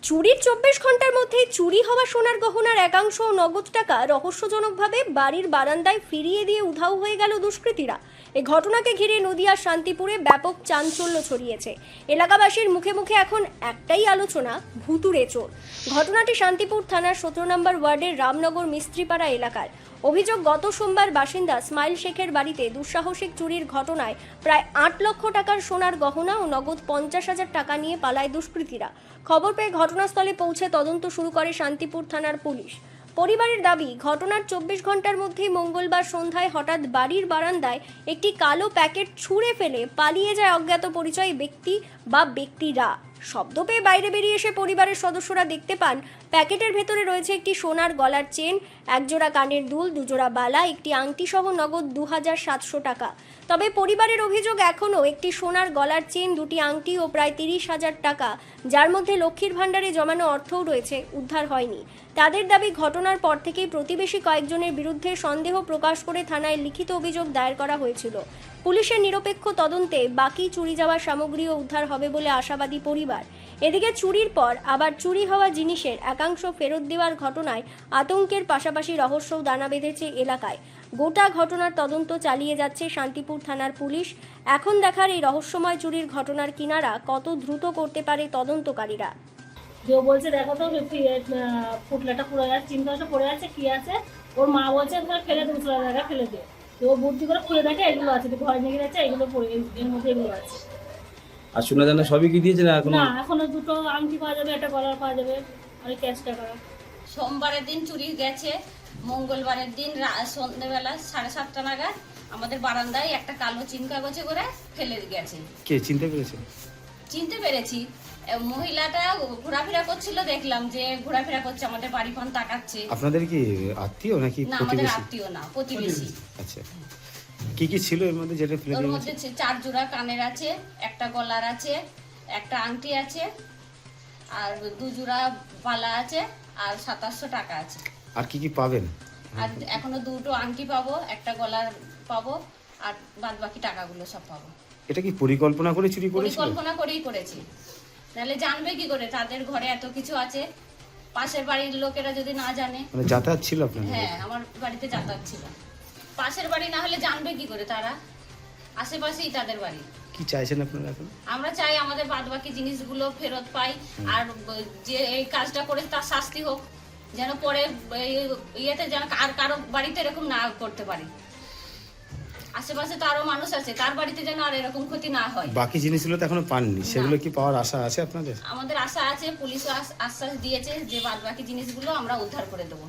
চুরির 24 ঘন্টার মধ্যে চুরি হওয়া সোনার গহনার একাংশ ও নগদ টাকা রহস্যজনকভাবে বাড়ির বারান্দায় ফিরিয়ে দিয়ে উধাও হয়ে গেল দুষ্কৃতীরা। এই ঘটনাকে ঘিরে নদিয়ার শান্তিপুরে ব্যাপক চাঞ্চল্য ছড়িয়েছে। এলাকাবাসীর মুখে মুখে এখন একটাই আলোচনা, ভুতুড়ে চোর। ঘটনাটি শান্তিপুর থানার 17 নম্বর ওয়ার্ডের রামনগর মিস্ত্রিপাড়া এলাকার। অভিযোগ, গত সোমবার বাসিন্দা স্মাইল শেখের বাড়িতে দুঃসাহসিক চুরির ঘটনায় প্রায় 8 লক্ষ টাকার সোনার গহনা ও নগদ 50,000 টাকা নিয়ে পালায় দুষ্কৃতীরা। খবর পেয়ে ঘটনাস্থলে পৌঁছে তদন্ত শুরু করে শান্তিপুর থানার পুলিশ। পরিবারের দাবি, ঘটনার 24 ঘন্টার মধ্যেই মঙ্গলবার সন্ধ্যায় হঠাৎ বাড়ির বারান্দায় একটি কালো প্যাকেট ছুঁড়ে ফেলে পালিয়ে যায় অজ্ঞাত পরিচয় ব্যক্তি বা ব্যক্তিরা। শব্দ পেয়ে বাইরে বেরিয়ে এসে পরিবারের সদস্যরা দেখতে পান প্যাকেটের ভেতরে রয়েছে একটি সোনার গলার চেন, একজোড়া কানের দুল, দুজোড়া বালা, একটি আংটি সহ নগদ 2,700 টাকা। তবে পরিবারের অভিযোগ, এখনও একটি সোনার গলার চেন, দুটি আংটি ও প্রায় 30,000 টাকা, যার মধ্যে লক্ষ্মীর ভাণ্ডারে জমানো অর্থও রয়েছে, উদ্ধার হয়নি। তাদের দাবি, ঘটনার পর থেকেই প্রতিবেশী কয়েকজনের বিরুদ্ধে সন্দেহ প্রকাশ করে থানায় লিখিত অভিযোগ দায়ের করা হয়েছিল। পুলিশের নিরপেক্ষ তদন্তে বাকি চুরি যাওয়া সামগ্রীও উদ্ধার হবে বলে আশাবাদী পরিবার। এদিকে চুরির পর আবার চুরি হওয়া জিনিসের একাংশ ফেরত দেওয়ার ঘটনায় আতঙ্কের পাশাপাশি রহস্যও দানা বেঁধেছে এলাকায়। গোটা ঘটনার তদন্ত চালিয়ে যাচ্ছে শান্তিপুর থানার পুলিশ। এখন দেখার এই রহস্যময় চুরির ঘটনার কিনারা কত দ্রুত করতে পারে তদন্তকারীরা। যে বলছে দেখো তো পুটলাটা পড়ে আছে, চিন্তাটা পড়ে আছে, কি আছে। ওর মা বলছে ফেলে দেবো, জায়গায় ফেলে দে। তো ও বুদ্ধি করে খুলে দেখে এগুলো আছে, ঘরে নিয়ে গেছে, এগুলো এর মধ্যে এগুলো আছে। আর সোনা দানা সবই কি দিয়েছে না এখন? না, এখনো দুটো আংটি পাওয়া যাবে, একটা গলার পাওয়া যাবে, আর ক্যাশ টাকা। সোমবারের দিন চুরি গেছে, মঙ্গলবারের দিন সন্ধ্যেবেলা 7:30 নাগাদ আমাদের বারান্দায় একটা কালো চিন কাগজে করে ফেলে গেছে। কে চিনতে পেরেছে? চিনতে পেরেছি, মহিলাটা ঘোরাফেরা করছিল, দেখলাম যে ঘোরাফেরা করছে, আমাদের বাড়ি কোন তাকাচ্ছে। আপনাদের কি আত্মীয় নাকি না, আমাদের প্রতিবেশী? আত্মীয় না, প্রতিবেশী। আচ্ছা, কি কি ছিল এর মধ্যে যেটা ফেলে ওর দিয়ে মধ্যে গেছে? 4 জোড়া কানের আছে, একটা গলার আছে, একটা আংটি আছে, আর 2 জোড়া বালা আছে, আর 2700 টাকা আছে। আর কি কি পাবেন? আর এখনো 2টো আংটি পাবো, একটা গলার পাবো, আর বাদ বাকি টাকাগুলো সব পাবো। এটা কি পরিকল্পনা করে চুরি করেছিল? পরিকল্পনা করেই করেছি, নাহলে জানবে কি করে তাদের ঘরে এত কিছু আছে? পাশের বাড়ির লোকেরা যদি না জানে। মানে যাতায়াত ছিল আপনাদের? হ্যাঁ, আমার বাড়িতে যাতায়াত ছিল। পাশের বাড়ি না হলে জানবে কি করে তারা? আশেপাশেই তাদের বাড়ি। কি চাইছেন আপনারা এখন? আমরা চাই আমাদের বাদ বাকি জিনিসগুলো ফেরত পাই, আর যে এই কাজটা করে তার শাস্তি হোক, যেন পরে ইয়েতে যেন আর কারো বাড়িতে এরকম না করতে পারি। আশেপাশে তো আরো মানুষ আছে, তার বাড়িতে যেন আর এরকম ক্ষতি না হয়। বাকি জিনিসগুলো তো এখনো পাননি, সেগুলো কি পাওয়ার আশা আছে আপনাদের? আমাদের আশা আছে, পুলিশও আশ্বাস দিয়েছে যে বাদ বাকি জিনিসগুলো আমরা উদ্ধার করে দেবো।